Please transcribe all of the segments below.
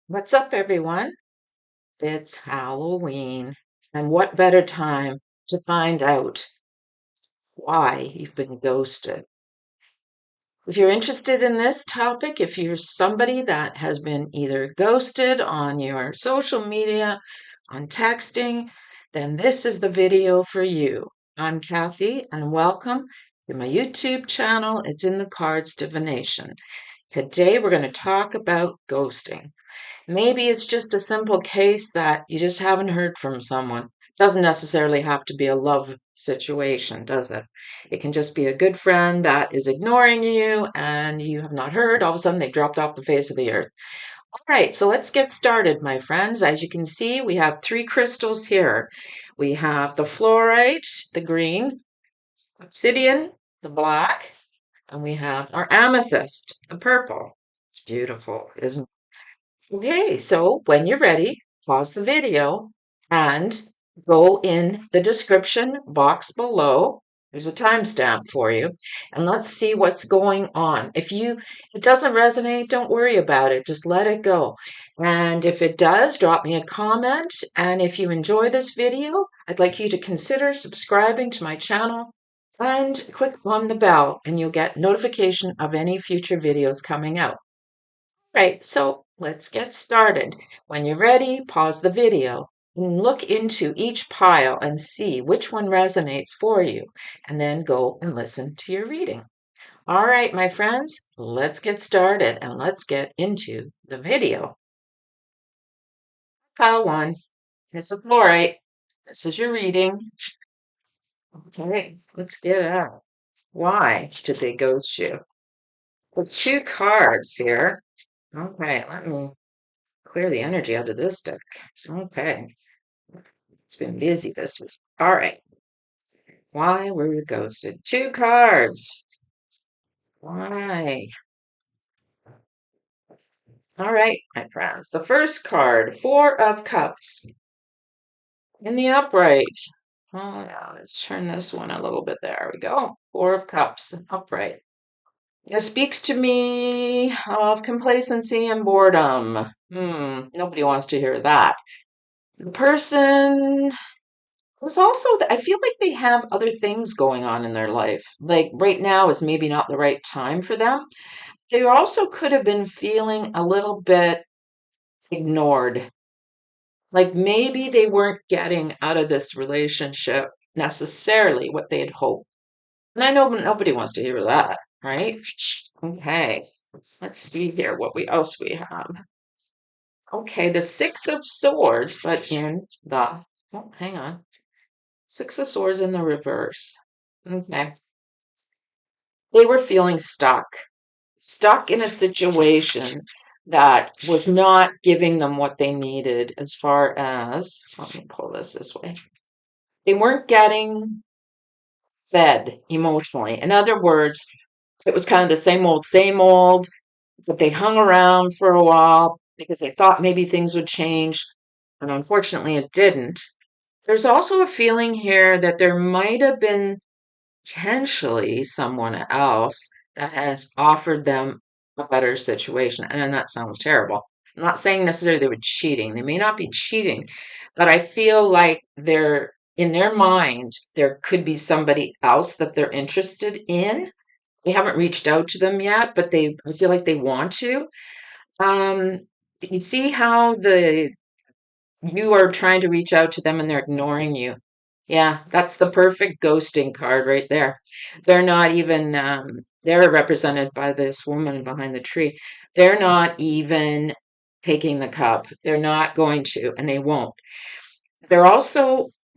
What's up, everyone? It's Halloween. And what better time to find out why you've been ghosted? If you're interested in this topic, if you're somebody that has been either ghosted on your social media, on texting, then this is the video for you. I'm Kathy, and welcome to my YouTube channel. It's in the Cards Divination. Today, we're going to talk about ghosting. Maybe it's just a simple case that you just haven't heard from someone. Doesn't necessarily have to be a love situation, does it? It can just be a good friend that is ignoring you and you have not heard. All of a sudden, they dropped off the face of the earth. All right, so let's get started, my friends. As you can see, we have three crystals here. We have the fluorite, the green, obsidian, the black, and we have our amethyst, the purple. It's beautiful, isn't it? Okay, so when you're ready, pause the video and go in the description box below. There's a timestamp for you, and let's see what's going on. If it doesn't resonate, don't worry about it. Just let it go. And if it does, drop me a comment. And if you enjoy this video, I'd like you to consider subscribing to my channel and click on the bell, and you'll get notification of any future videos coming out. Right, so let's get started. When you're ready, pause the video and look into each pile and see which one resonates for you, and then go and listen to your reading. All right, my friends, let's get started and let's get into the video. Pile one is a fluorite. This is your reading. Okay, let's get out. Why did they ghost you? The two cards here. Okay, let me clear the energy out of this deck. Okay. It's been busy this week. All right. Why were you ghosted? Two cards. Why? All right, my friends. The first card, Four of Cups. In the upright. Oh, yeah, let's turn this one a little bit. There we go. Four of Cups, upright. It speaks to me of complacency and boredom. Nobody wants to hear that. The person it's also, I feel like they have other things going on in their life. Like right now is maybe not the right time for them. They also could have been feeling a little bit ignored. Like maybe they weren't getting out of this relationship necessarily what they had hoped. And I know nobody wants to hear that, right? Okay, let's see here what we else we have. Okay, the Six of Swords, but in the, oh, hang on. Six of Swords in the reverse. Okay. They were feeling stuck in a situation that was not giving them what they needed as far as, let me pull this way. They weren't getting fed emotionally. In other words, it was kind of the same old, but they hung around for a while because they thought maybe things would change. And unfortunately, it didn't. There's also a feeling here that there might have been potentially someone else that has offered them a better situation. And that sounds terrible. I'm not saying necessarily they were cheating. They may not be cheating, but I feel like they're in their mind, there could be somebody else that they're interested in. They haven't reached out to them yet, but I feel like they want to. Um, you see how you are trying to reach out to them and they're ignoring you. Yeah, that's the perfect ghosting card right there. They're not even, they're represented by this woman behind the tree. They're not even taking the cup. They're not going to, and they won't.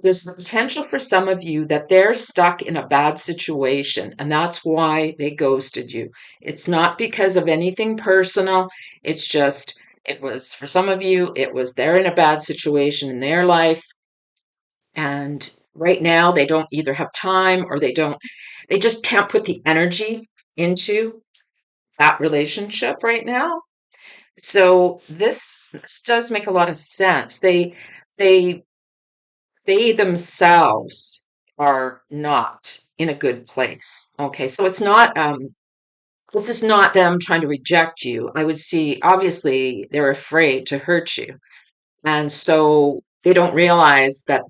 There's the potential for some of you that they're stuck in a bad situation, and that's why they ghosted you. It's not because of anything personal. It's just, it was, for some of you, it was they're in a bad situation in their life, and right now they don't either have time or they just can't put the energy into that relationship right now. So this does make a lot of sense. They they themselves are not in a good place. Okay, so it's not This is not them trying to reject you. I would see, obviously, they're afraid to hurt you. And so they don't realize that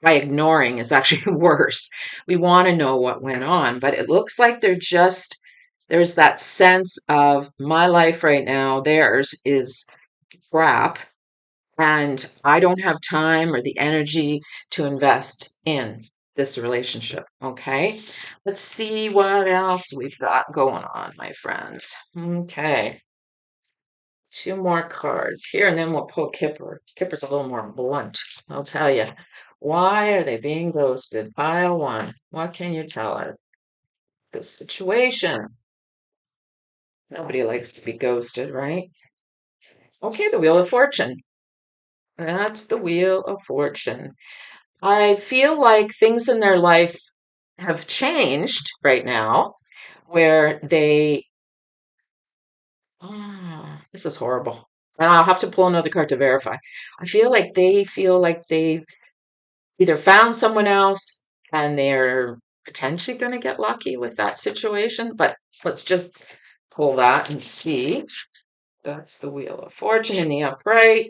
by ignoring is actually worse. We want to know what went on, but it looks like there's that sense of my life right now, theirs is crap, and I don't have time or the energy to invest in this relationship. Okay, let's see what else we've got going on, my friends. Okay, two more cards here, and then we'll pull Kipper. Kipper's a little more blunt, I'll tell you. Why are they being ghosted? Pile one. What can you tell us? The situation. Nobody likes to be ghosted, right? Okay, the Wheel of Fortune. That's the Wheel of Fortune. I feel like things in their life have changed right now where this is horrible. And I'll have to pull another card to verify. I feel like they've either found someone else and they're potentially going to get lucky with that situation. But let's just pull that and see. That's the Wheel of Fortune in the upright.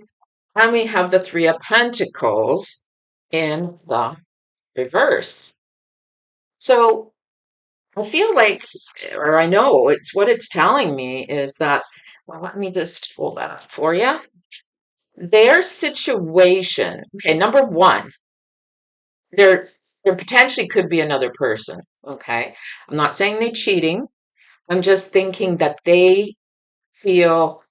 And we have the Three of Pentacles in the reverse. So I feel like, or I know it's what it's telling me is that, well, let me just pull that up for you. Their situation, okay, number one, there there potentially could be another person, okay? I'm not saying they're cheating. I'm just thinking that feel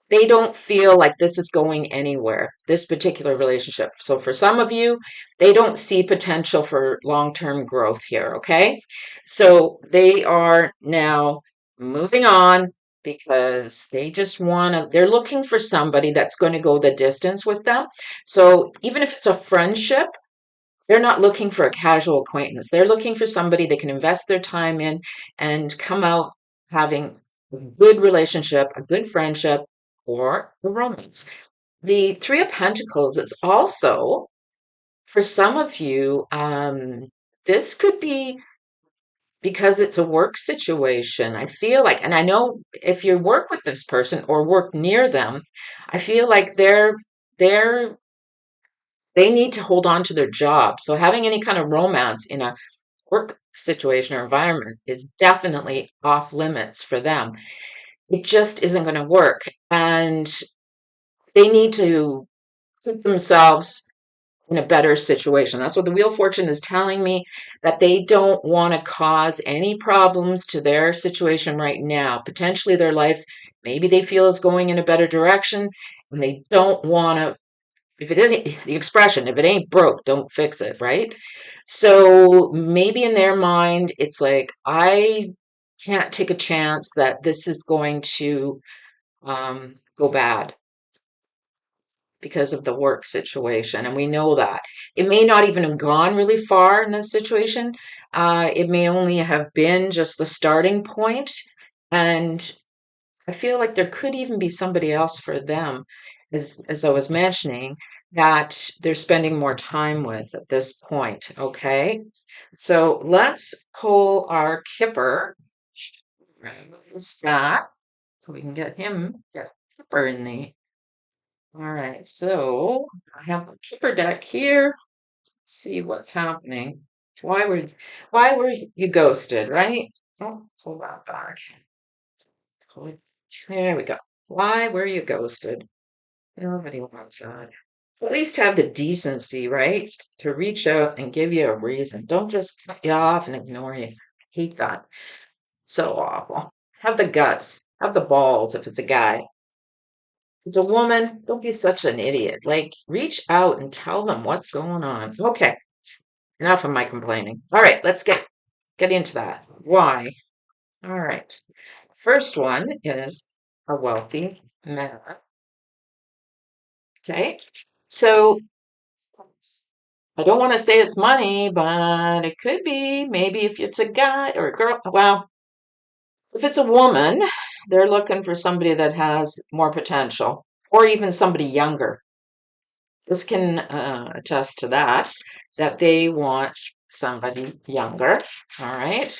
they don't feel like this is going anywhere, this particular relationship. So for some of you, they don't see potential for long-term growth here, okay? So they are now moving on because they just want to, they're looking for somebody that's going to go the distance with them. So even if it's a friendship, they're not looking for a casual acquaintance. They're looking for somebody they can invest their time in and come out having a good relationship, a good friendship, or a romance. The Three of Pentacles is also, for some of you, this could be because it's a work situation. I feel like, and I know if you work with this person or work near them, I feel like they're they need to hold on to their job. So having any kind of romance in a work situation or environment is definitely off limits for them. It just isn't going to work. And they need to put themselves in a better situation. That's what the Wheel of Fortune is telling me, that they don't want to cause any problems to their situation right now. Potentially their life, maybe they feel is going in a better direction, and they don't want to, if it isn't the expression, if it ain't broke, don't fix it, right? So maybe in their mind, it's like, I can't take a chance that this is going to go bad because of the work situation. And we know that. It may not even have gone really far in this situation. It may only have been just the starting point. And I feel like there could even be somebody else for them, as I was mentioning, that they're spending more time with at this point. Okay. So let's pull our Kipper back so we can get Kipper in the. All right. So I have a Kipper deck here. Let's see what's happening. Why were why were you ghosted, right? Oh, pull that back. There we go. Why were you ghosted? Nobody wants that. At least have the decency, right? To reach out and give you a reason. Don't just cut you off and ignore you. I hate that. So awful. Have the guts. Have the balls if it's a guy. If it's a woman, don't be such an idiot. Like, reach out and tell them what's going on. Okay, enough of my complaining. All right, let's get into that. Why? All right. First one is a wealthy man. Okay. So I don't want to say it's money, but it could be. Maybe if it's a guy or a girl. Well, if it's a woman, they're looking for somebody that has more potential or even somebody younger. This can attest to that they want somebody younger. All right.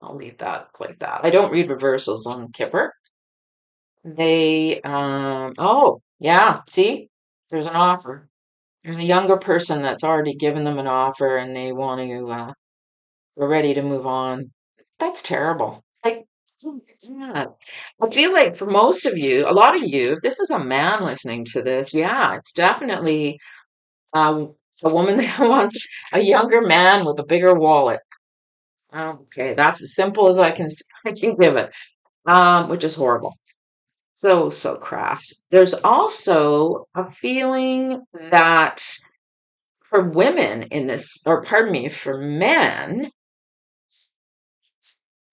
I'll leave that like that. I don't read reversals on Kipper. Oh, yeah, see, there's an offer. There's a younger person that's already given them an offer and they want to, they're ready to move on. That's terrible. Like, yeah. I feel like for most of you, a lot of you, if this is a man listening to this, yeah, it's definitely uh, a woman that wants a younger man with a bigger wallet. Okay, that's as simple as I can give it, which is horrible. So, so crass. There's also a feeling that for women in this, or pardon me, for men,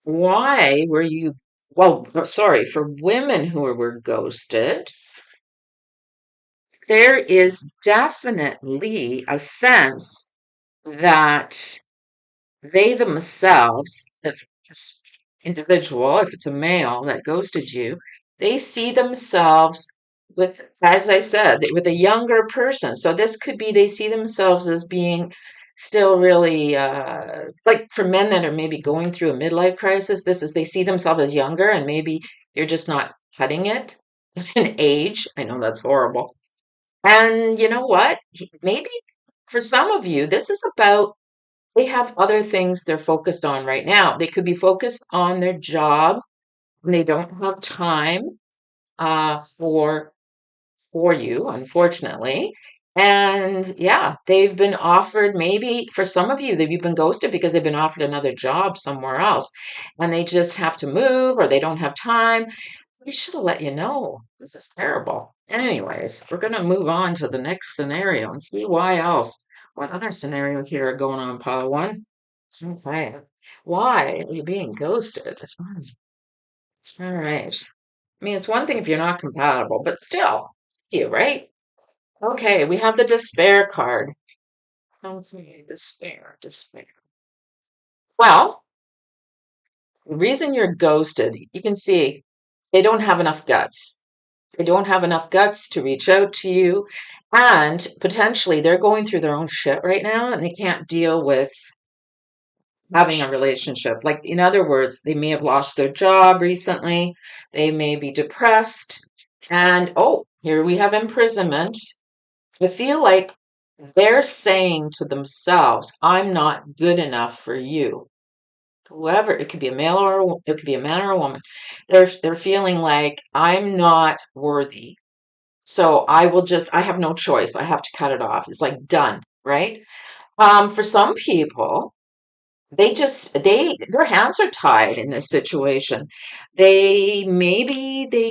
why were you, well, sorry, for women who were ghosted, there is definitely a sense that they themselves, if this individual, if it's a male that ghosted you, they see themselves with, as I said, with a younger person. So this could be they see themselves as being still really, like for men that are maybe going through a midlife crisis, this is they see themselves as younger and maybe you're just not cutting it in age. I know that's horrible. And you know what? Maybe for some of you, this is about they have other things they're focused on right now. They could be focused on their job and they don't have time for you, unfortunately. And yeah, they've been offered maybe for some of you, they've been ghosted because they've been offered another job somewhere else and they just have to move or they don't have time. They should have let you know. This is terrible. Anyways, we're going to move on to the next scenario and see why else. What other scenarios here are going on, pile one? Okay. Why are you being ghosted? All right. I mean, it's one thing if you're not compatible, but still, you, right? Okay, we have the despair card. Okay, despair, despair. Well, the reason you're ghosted, you can see they don't have enough guts. They don't have enough guts to reach out to you. And potentially they're going through their own shit right now and they can't deal with having a relationship. Like, in other words, they may have lost their job recently. They may be depressed. And oh, here we have imprisonment. I feel like they're saying to themselves, I'm not good enough for you. Whoever, it could be a male or it could be a man or a woman. They're feeling like I'm not worthy. So I have no choice. I have to cut it off. It's like done, right? For some people, their hands are tied in this situation. They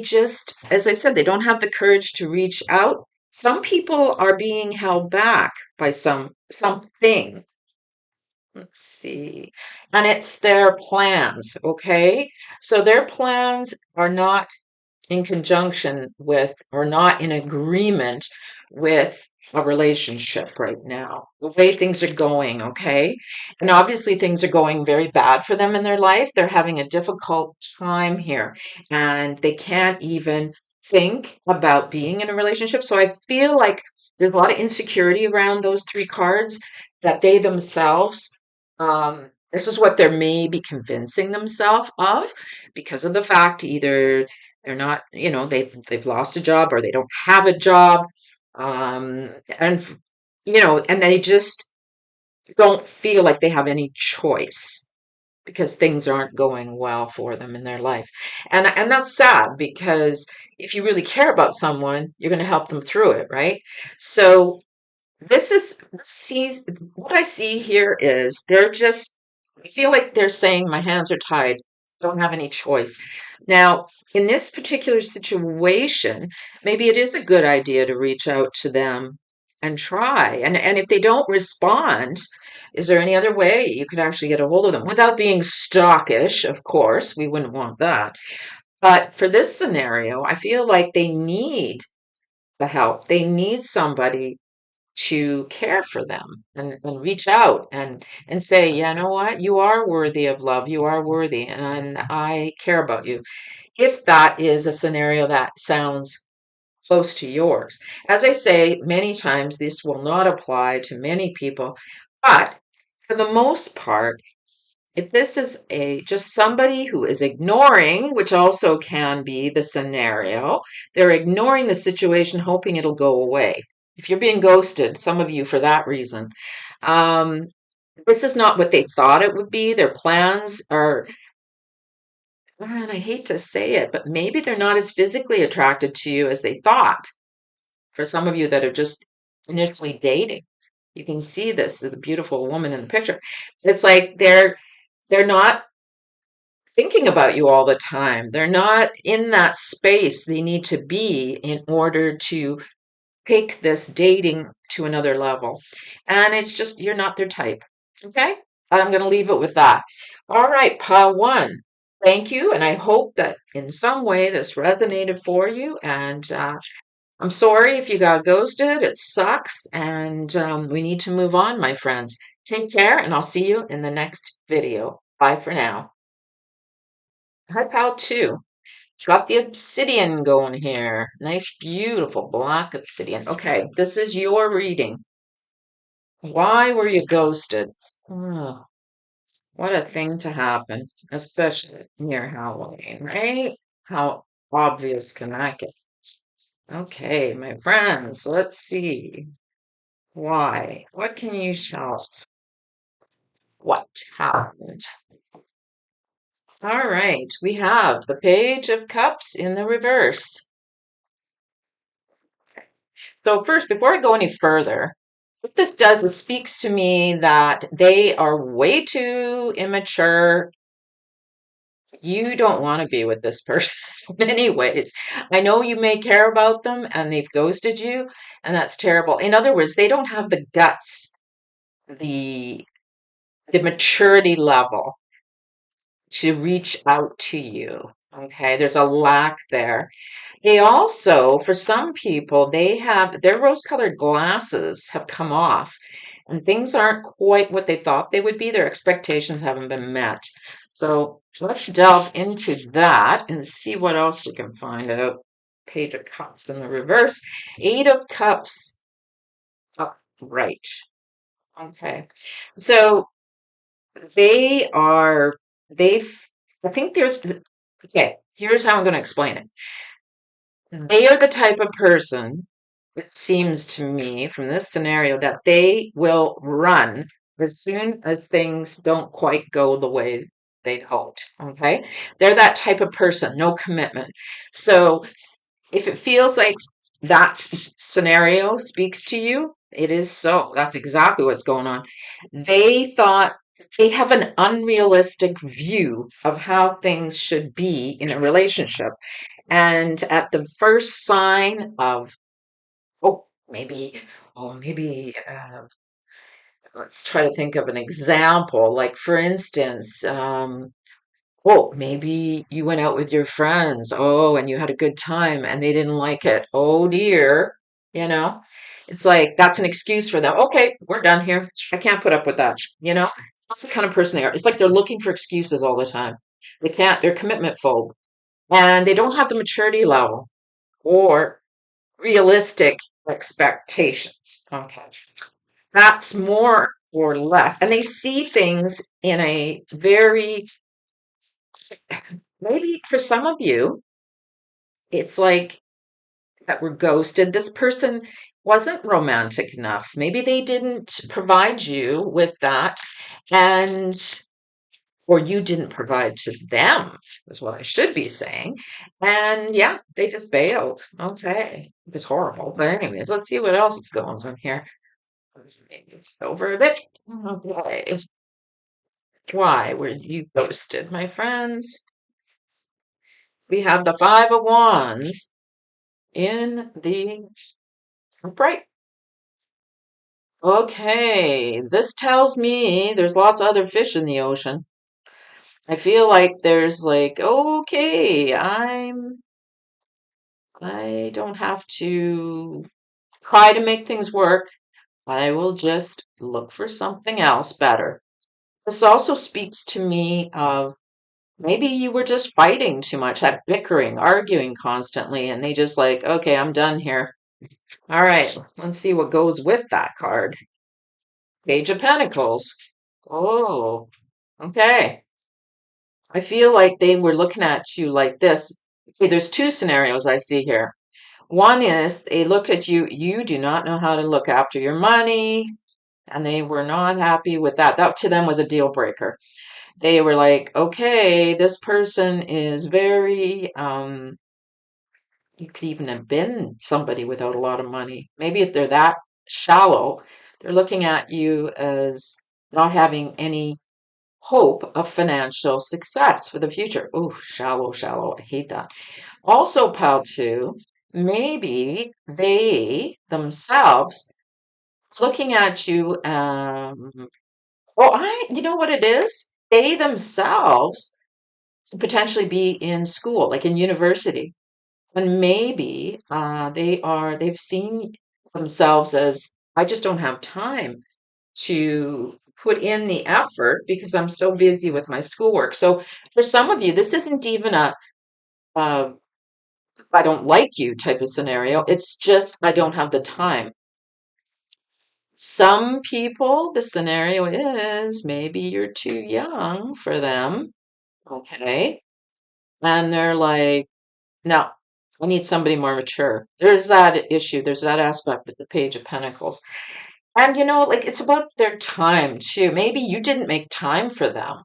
just, as I said, they don't have the courage to reach out. Some people are being held back by something. Let's see. And it's their plans, okay? So their plans are not in conjunction with or not in agreement with a relationship right now, the way things are going, okay? And obviously, things are going very bad for them in their life. They're having a difficult time here and they can't even think about being in a relationship. So I feel like there's a lot of insecurity around those three cards that they themselves, this is what they're maybe convincing themselves of because of the fact either they're not, they've lost a job or they don't have a job. And and they just don't feel like they have any choice because things aren't going well for them in their life. And that's sad because if you really care about someone, you're going to help them through it, right? So this sees what I see here is I feel like they're saying my hands are tied, don't have any choice. Now, in this particular situation, maybe it is a good idea to reach out to them and try. And if they don't respond, is there any other way you could actually get a hold of them without being stalkish? Of course, we wouldn't want that. But for this scenario, I feel like they need the help. They need somebody to care for them and reach out and say, you know what, you are worthy of love, you are worthy, and I care about you. If that is a scenario that sounds close to yours. As I say, many times this will not apply to many people, but for the most part, if this is a just somebody who is ignoring, which also can be the scenario, they're ignoring the situation, hoping it'll go away. If you're being ghosted, some of you for that reason, um, this is not what they thought it would be. Their plans are, and I hate to say it, but maybe they're not as physically attracted to you as they thought. For some of you that are just initially dating, you can see this, the beautiful woman in the picture. It's like they're not thinking about you all the time. They're not in that space they need to be in order to take this dating to another level. And it's just, you're not their type. Okay? I'm going to leave it with that. All right, pile one. Thank you. And I hope that in some way this resonated for you. And I'm sorry if you got ghosted. It sucks. And we need to move on, my friends. Take care, and I'll see you in the next video. Bye for now. Hi, pal, two. Got the obsidian going here. Nice, beautiful black obsidian. Okay, this is your reading. Why were you ghosted? Oh, what a thing to happen, especially near Halloween, right? How obvious can that get? Okay, my friends, let's see. Why? What can you tell us? What happened? All right, we have the Page of Cups in the reverse. So first, before I go any further, what this does is speaks to me that they are way too immature. You don't want to be with this person anyways. I know you may care about them and they've ghosted you, and that's terrible. In other words, they don't have the guts, the the maturity level to reach out to you. Okay, there's a lack there. They also, for some people, they have their rose-colored glasses have come off and things aren't quite what they thought they would be. Their expectations haven't been met. So let's delve into that and see what else we can find out. Page of Cups in the reverse, Eight of Cups upright. Okay, so they are, they've, I think there's, okay, here's how I'm going to explain it. They are the type of person, it seems to me from this scenario, that they will run as soon as things don't quite go the way they'd hoped. Okay. They're that type of person, no commitment. So if it feels like that scenario speaks to you, it is so. That's exactly what's going on. They thought they have an unrealistic view of how things should be in a relationship. And at the first sign of, oh, maybe, let's try to think of an example. Like, for instance, oh, maybe you went out with your friends. Oh, and you had a good time and they didn't like it. Oh dear. You know, it's like that's an excuse for them. Okay, we're done here. I can't put up with that. That's the kind of person they are. It's like they're looking for excuses all the time. They can't, they're commitment phobe and they don't have the maturity level or realistic expectations. Okay. That's more or less. And they see things in a very, maybe for some of you, it's like that we're ghosted. This person wasn't romantic enough. Maybe they didn't provide you with that, and or you didn't provide to them, is what I should be saying. And yeah, they just bailed. Okay. It's horrible. But anyways, let's see what else is going on here. Maybe it's over a bit. Okay. Why were you ghosted, my friends? We have the Five of Wands in the upright. Okay, this tells me there's lots of other fish in the ocean. I feel like there's like, okay, I don't have to try to make things work. I will just look for something else better. This also speaks to me of maybe you were just fighting too much, that bickering, arguing constantly, and they just like, okay, I'm done here. All right, let's see what goes with that card. Page of Pentacles. Oh. Okay. I feel like they were looking at you like this. Okay, there's two scenarios I see here. One is they look at you, you do not know how to look after your money, and they were not happy with that. That to them was a deal breaker. They were like, okay, this person is very, you could even have been somebody without a lot of money. Maybe if they're that shallow, they're looking at you as not having any hope of financial success for the future. Oh, shallow, shallow. I hate that. Also, pal two, maybe they themselves looking at you, you know what it is? They themselves could potentially be in school, like in university. And maybe they've seen themselves as, I just don't have time to put in the effort because I'm so busy with my schoolwork. So for some of you, this isn't even a I don't like you type of scenario. It's just I don't have the time. Some people, the scenario is maybe you're too young for them. Okay. And they're like, no, I need somebody more mature. There's that issue. There's that aspect with the Page of Pentacles. And like it's about their time too. Maybe you didn't make time for them.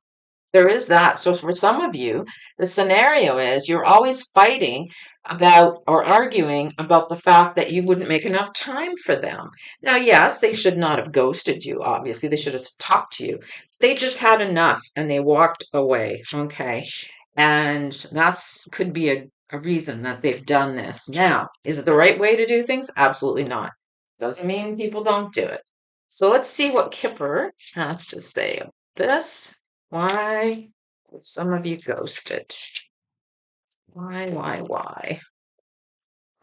There is that. So for some of you, the scenario is you're always fighting about or arguing about the fact that you wouldn't make enough time for them. Now, yes, they should not have ghosted you, obviously. They should have talked to you. They just had enough and they walked away. Okay. And that's could be a reason that they've done this. Now, is it the right way to do things? Absolutely not. Doesn't mean people don't do it. So let's see what Kipper has to say about this. Why would some of you ghost it? Why?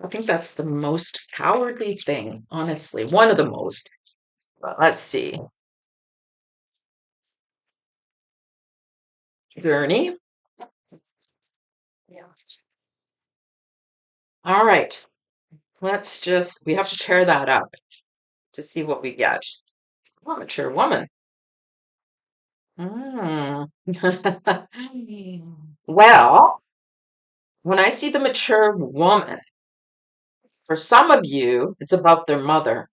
I think that's the most cowardly thing, honestly. One of the most. But let's see. Gurney. Yeah. All right. We have to tear that up to see what we get. Oh, mature woman. Mm. Well, when I see the mature woman, for some of you, it's about their mother.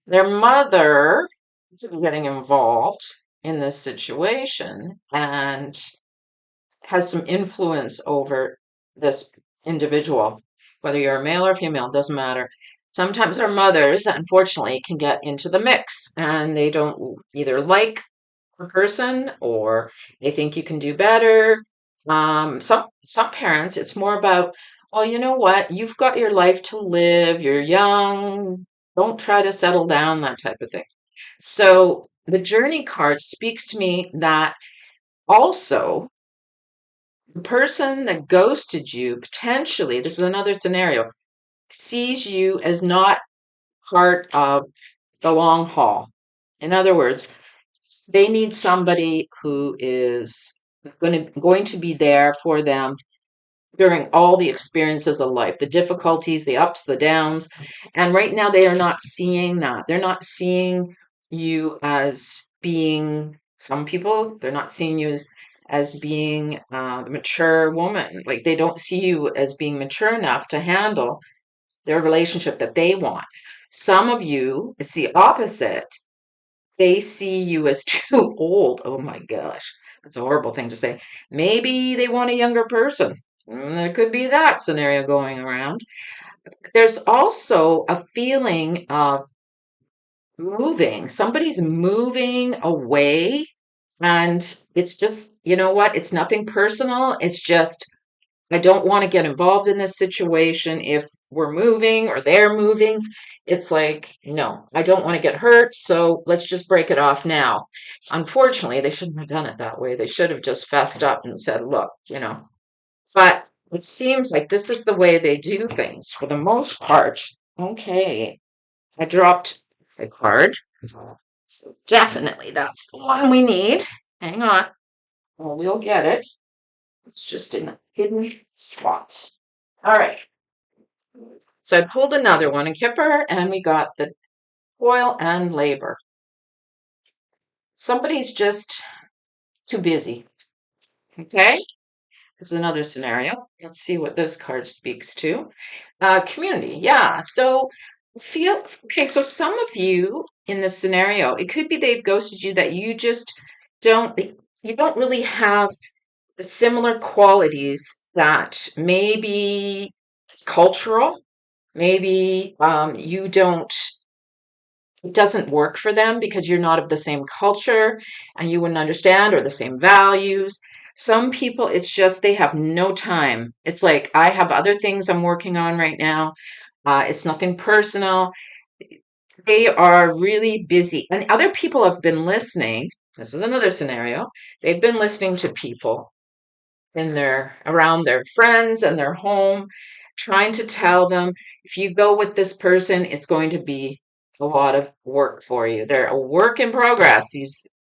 Their mother is getting involved in this situation and has some influence over this individual, whether you're a male or female, doesn't matter. Sometimes our mothers, unfortunately, can get into the mix and they don't either like the person or they think you can do better. Some parents, it's more about, well, you know what? You've got your life to live. You're young. Don't try to settle down, that type of thing. So the journey card speaks to me that also the person that ghosted you potentially, this is another scenario, sees you as not part of the long haul. In other words, they need somebody who is going to be there for them during all the experiences of life, the difficulties, the ups, the downs. And right now, they are not seeing that. They're not seeing you as being, some people, they're not seeing you as being the mature woman. Like they don't see you as being mature enough to handle their relationship that they want. Some of you, it's the opposite. They see you as too old. Oh my gosh, that's a horrible thing to say. Maybe they want a younger person. There could be that scenario going around. There's also a feeling of moving. Somebody's moving away, and it's just, you know what? It's nothing personal. It's just I don't want to get involved in this situation if we're moving or they're moving. It's like, no, I don't want to get hurt, so let's just break it off now. Unfortunately, they shouldn't have done it that way. They should have just fessed up and said, look, But it seems like this is the way they do things for the most part. Okay, I dropped a card. So definitely that's the one we need. Hang on. Well, we'll get it. It's just in a hidden spot. All right. So I pulled another one in Kipper, and we got the toil and labor. Somebody's just too busy. Okay, this is another scenario. Let's see what this card speaks to. Community, yeah. So feel okay. So some of you in this scenario, it could be they've ghosted you that you just don't. You don't really have the similar qualities that maybe it's cultural. Maybe you don't it doesn't work for them because you're not of the same culture and you wouldn't understand or the same values. Some people, it's just they have no time. It's like, I have other things I'm working on right now. It's nothing personal. They are really busy. And other people have been listening. This is another scenario. They've been listening to people in their around their friends and their home, trying to tell them if you go with this person, it's going to be a lot of work for you. They're a work in progress.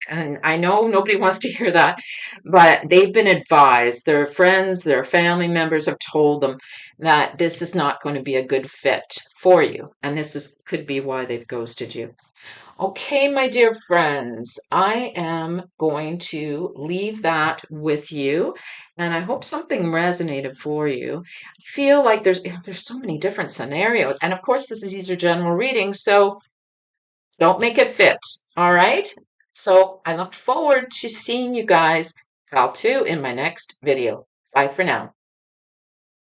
And I know nobody wants to hear that, but they've been advised. Their friends, their family members have told them that this is not going to be a good fit for you. And this is could be why they've ghosted you. Okay, my dear friends, I am going to leave that with you, and I hope something resonated for you. I feel like there's so many different scenarios, and of course, these are general readings, so don't make it fit. All right. So I look forward to seeing you guys, Pal 2, in my next video. Bye for now.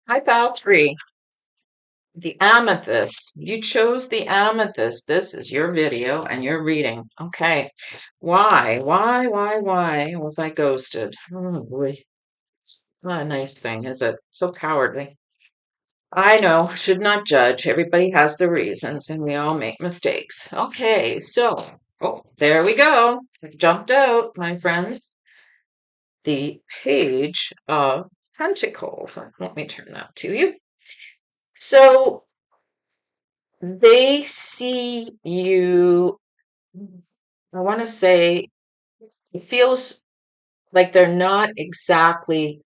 Hi, Pal 3. The amethyst. You chose the amethyst. This is your video and your reading. Okay. Why was I ghosted? Oh boy. Not a nice thing, is it? So cowardly. I know, should not judge. Everybody has their reasons and we all make mistakes. Okay, so, oh, there we go. It jumped out, my friends. The Page of Pentacles. Let me turn that to you. So, they see you, I want to say, it feels like they're not exactly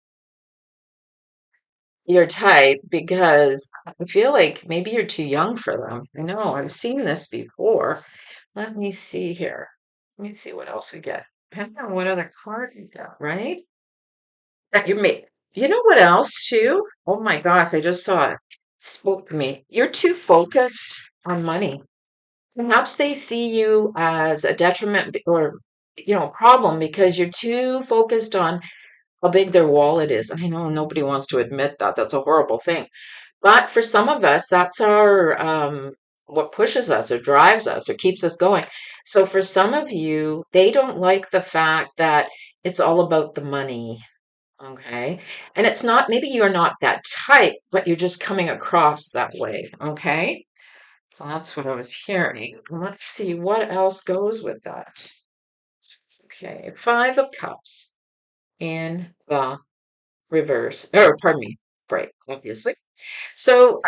your type because I feel like maybe you're too young for them. I know, I've seen this before. Let me see here. Let me see what else we get. I don't know what other card we got, right? That you made. You know what else too? Oh my gosh, I just saw it. Spoke to me. You're too focused on money. Perhaps they see you as a detriment or a problem because you're too focused on how big their wallet is. I know nobody wants to admit that. That's a horrible thing. But for some of us, that's our what pushes us or drives us or keeps us going. So for some of you, they don't like the fact that it's all about the money. Okay. And it's not, maybe you're not that type, but you're just coming across that way. Okay. So that's what I was hearing. Let's see what else goes with that. Okay, Five of Cups in the reverse, or pardon me, right, obviously. So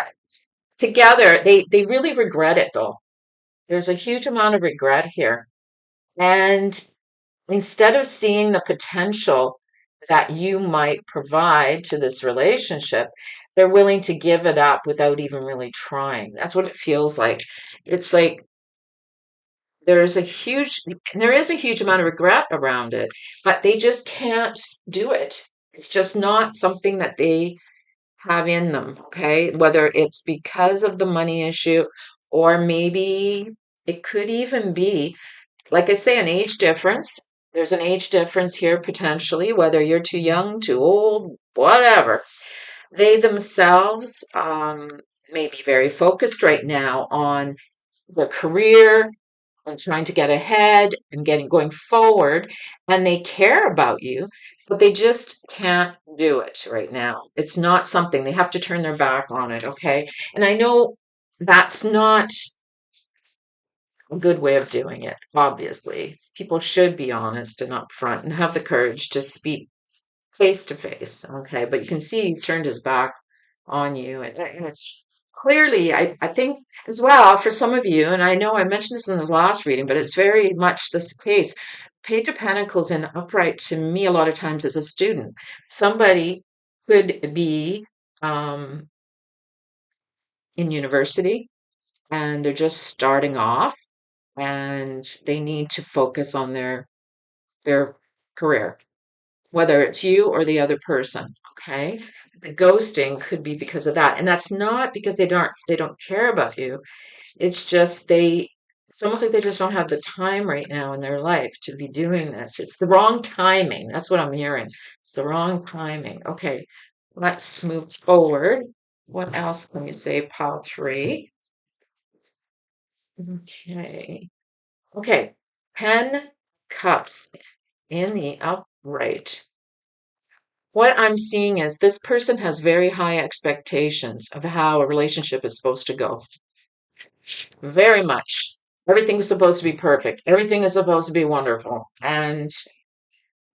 together, they really regret it though. There's a huge amount of regret here. And instead of seeing the potential that you might provide to this relationship, they're willing to give it up without even really trying. That's what it feels like. It's like there's a huge there is a huge amount of regret around it, but they just can't do it. It's just not something that they have in them, okay? Whether it's because of the money issue or maybe it could even be, like I say, an age difference. There's an age difference here potentially, whether you're too young, too old, whatever. They themselves may be very focused right now on their career and trying to get ahead and going forward, and they care about you, but they just can't do it right now. It's not something, they have to turn their back on it. Okay, and I know that's not a good way of doing it. Obviously, people should be honest and upfront and have the courage to speak face to face. Okay, but you can see he's turned his back on you, and it's clearly, I think as well for some of you, and I know I mentioned this in the last reading, but it's very much this case. Page of Pentacles in upright to me a lot of times as a student. Somebody could be um, in university and they're just starting off and they need to focus on their career. whether it's you or the other person. Okay. The ghosting could be because of that. And that's not because they don't care about you. It's just it's almost like they just don't have the time right now in their life to be doing this. It's the wrong timing. That's what I'm hearing. It's the wrong timing. Okay, let's move forward. What else can you say, pile three? Okay. Okay. 10 cups in the upright. What I'm seeing is this person has very high expectations of how a relationship is supposed to go. Very much. Everything's supposed to be perfect. Everything is supposed to be wonderful. And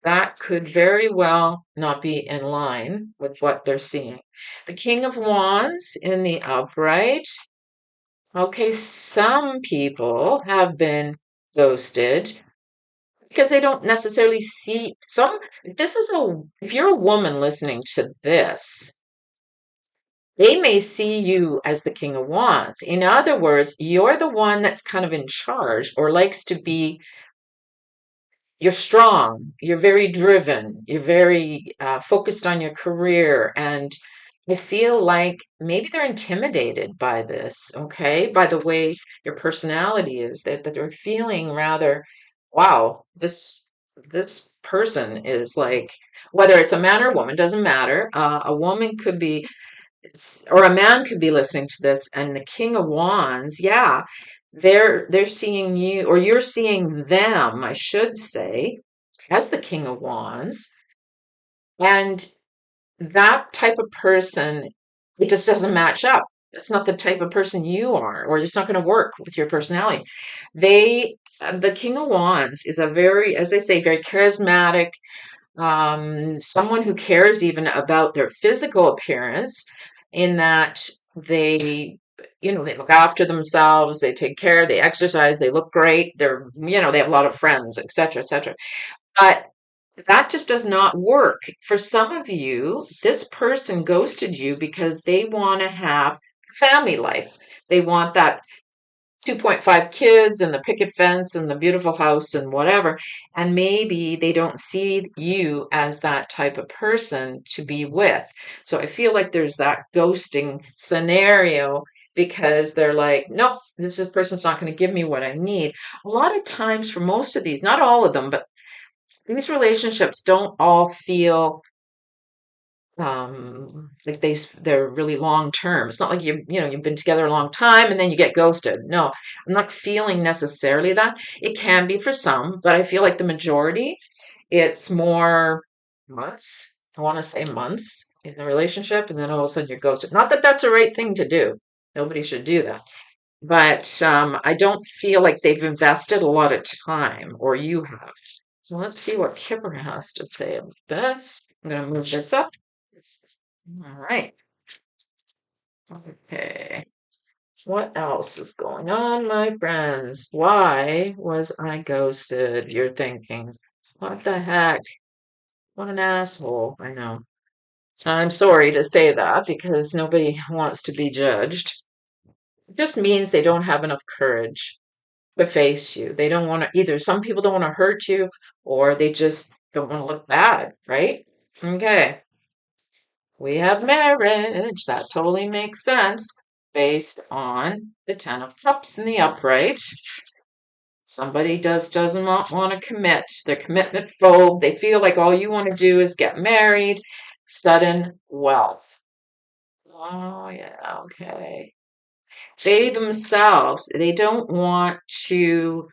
that could very well not be in line with what they're seeing. The King of Wands in the upright. Okay, some people have been ghosted because they don't necessarily see if you're a woman listening to this, they may see you as the King of Wands. In other words, you're the one that's kind of in charge or likes to be, you're strong, you're very driven, you're very focused on your career. And I feel like maybe they're intimidated by this, okay, by the way your personality is, that they're feeling rather, wow, this person is like, whether it's a man or a woman, doesn't matter. A woman could be or a man could be listening to this, and the King of Wands, yeah, they're seeing you, or you're seeing them, I should say, as the King of Wands. And that type of person, it just doesn't match up. It's not the type of person you are, or it's not going to work with your personality. The King of Wands is a very, as I say, very charismatic, someone who cares even about their physical appearance, in that they look after themselves, they take care, they exercise, they look great, they have a lot of friends, etc., etc. But that just does not work. For some of you, this person ghosted you because they want to have family life. They want that 2.5 kids and the picket fence and the beautiful house and whatever. And maybe they don't see you as that type of person to be with. So I feel like there's that ghosting scenario because they're like, nope, this person's not going to give me what I need. A lot of times for most of these, not all of them, but these relationships don't all feel like they're really long term. It's not like you've been together a long time and then you get ghosted. No, I'm not feeling necessarily that. It can be for some, but I feel like the majority, it's more months. I want to say months in the relationship, and then all of a sudden you're ghosted. Not that that's the right thing to do. Nobody should do that. But I don't feel like they've invested a lot of time, or you have. So let's see what Kipper has to say about this. I'm going to move this up. All right. Okay. What else is going on, my friends? Why was I ghosted? You're thinking, what the heck? What an asshole. I know. I'm sorry to say that because nobody wants to be judged. It just means they don't have enough courage to face you. They don't want to, either some people don't want to hurt you, or they just don't want to look bad, right? Okay. We have marriage. That totally makes sense based on the Ten of Cups in the upright. Somebody doesn't want to commit. They're commitment phobe. They feel like all you want to do is get married. Sudden wealth. Oh, yeah, okay. They themselves, they don't want to,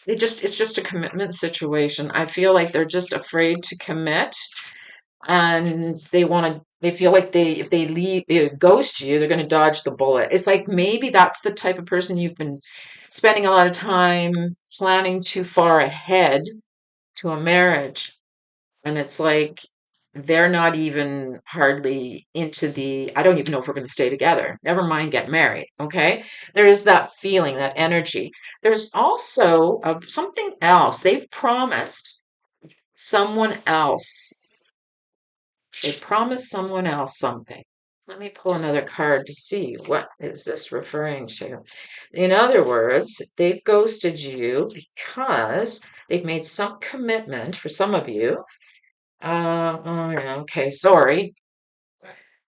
it's just a commitment situation. I feel like they're just afraid to commit, and they feel like if they ghost you, they're going to dodge the bullet. It's like maybe that's the type of person you've been spending a lot of time planning too far ahead to a marriage, and it's like they're not even hardly into I don't even know if we're going to stay together, never mind get married. Okay, there is that feeling, that energy. There's also something else. They've promised someone else they promised someone else something. Let me pull another card to see what is this referring to. In other words, they've ghosted you because they've made some commitment for some of you, Oh, yeah, okay, sorry.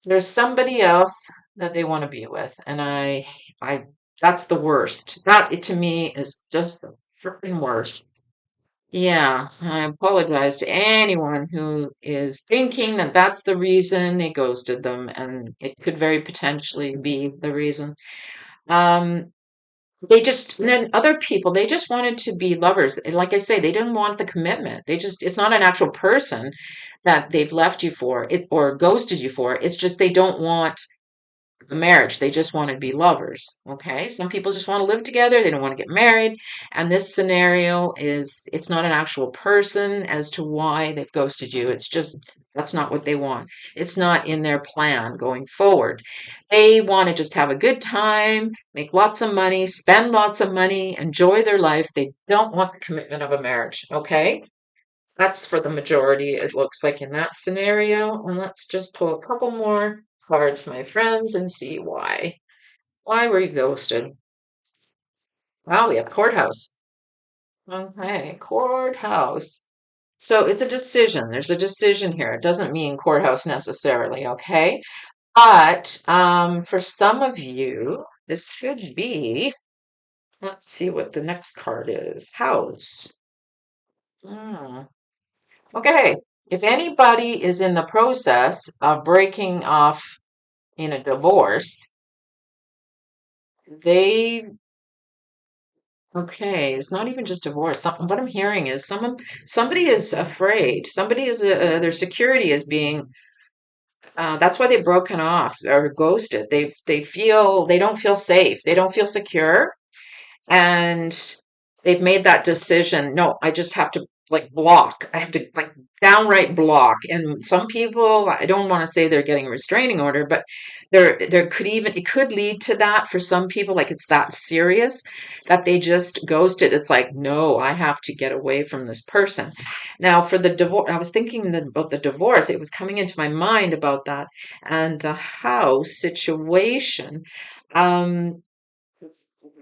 There's somebody else that they want to be with, and I, that's the worst. That to me is just the freaking worst. Yeah, I apologize to anyone who is thinking that that's the reason they ghosted them, and it could very potentially be the reason. Um, they just, and then other people, they just wanted to be lovers. And like I say, they didn't want the commitment. They just, it's not an actual person that they've left you for, it or ghosted you for. It's just they don't want a marriage. They just want to be lovers. Okay. Some people just want to live together. They don't want to get married. And this scenario is, it's not an actual person as to why they've ghosted you. It's just, that's not what they want. It's not in their plan going forward. They want to just have a good time, make lots of money, spend lots of money, enjoy their life. They don't want the commitment of a marriage. Okay. That's for the majority, it looks like in that scenario. And let's just pull a couple more cards, my friends, and see why. Why were you ghosted? Wow, we have courthouse. Okay, courthouse. So it's a decision. There's a decision here. It doesn't mean courthouse necessarily, okay? But for some of you, this should be, let's see what the next card is. House. Hmm. Okay, if anybody is in the process of breaking off in a divorce, they, okay, it's not even just divorce. What I'm hearing is somebody is afraid. Somebody is, their security is being, that's why they've broken off or ghosted. They feel, they don't feel safe. They don't feel secure. And they've made that decision. No, I just have to like block. I have to like downright block. And some people, I don't want to say they're getting a restraining order, but there could even, it could lead to that for some people. Like it's that serious that they just ghosted. It's like, no, I have to get away from this person. Now for the divorce, I was thinking about the divorce. It was coming into my mind about that and the house situation. Um,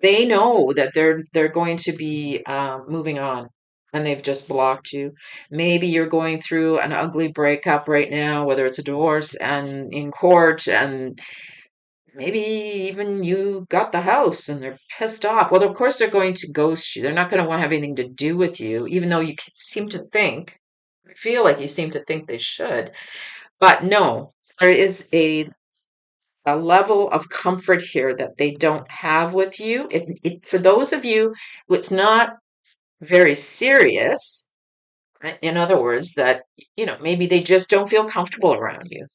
they know that they're going to be moving on, and they've just blocked you. Maybe you're going through an ugly breakup right now, whether it's a divorce and in court, and maybe even you got the house and they're pissed off. Well, of course they're going to ghost you. They're not going to want to have anything to do with you, even though you seem to think, I feel like you seem to think they should. But no, there is a level of comfort here that they don't have with you. For those of you who it's not very serious, in other words, that, maybe they just don't feel comfortable around you.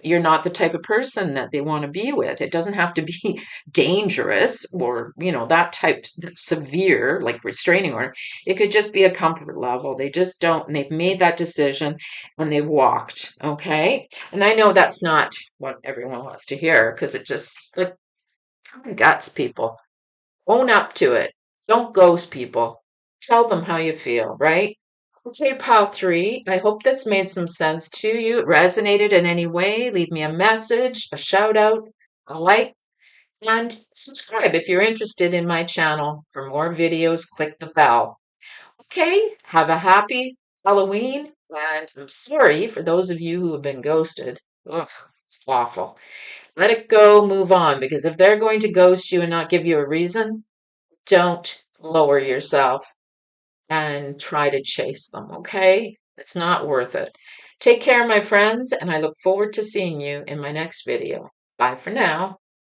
You're not the type of person that they want to be with. It doesn't have to be dangerous or, that type severe, like restraining order. It could just be a comfort level. They just don't, and they've made that decision and they've walked. Okay. And I know that's not what everyone wants to hear because it just, like, guts people. Own up to it. Don't ghost people. Tell them how you feel, right? Okay, pile three. I hope this made some sense to you. It resonated in any way. Leave me a message, a shout out, a like, and subscribe if you're interested in my channel. For more videos, click the bell. Okay, have a happy Halloween, and I'm sorry for those of you who have been ghosted. Ugh, it's awful. Let it go, move on, because if they're going to ghost you and not give you a reason, don't lower yourself and try to chase them, okay? It's not worth it. Take care, my friends, and I look forward to seeing you in my next video. Bye for now.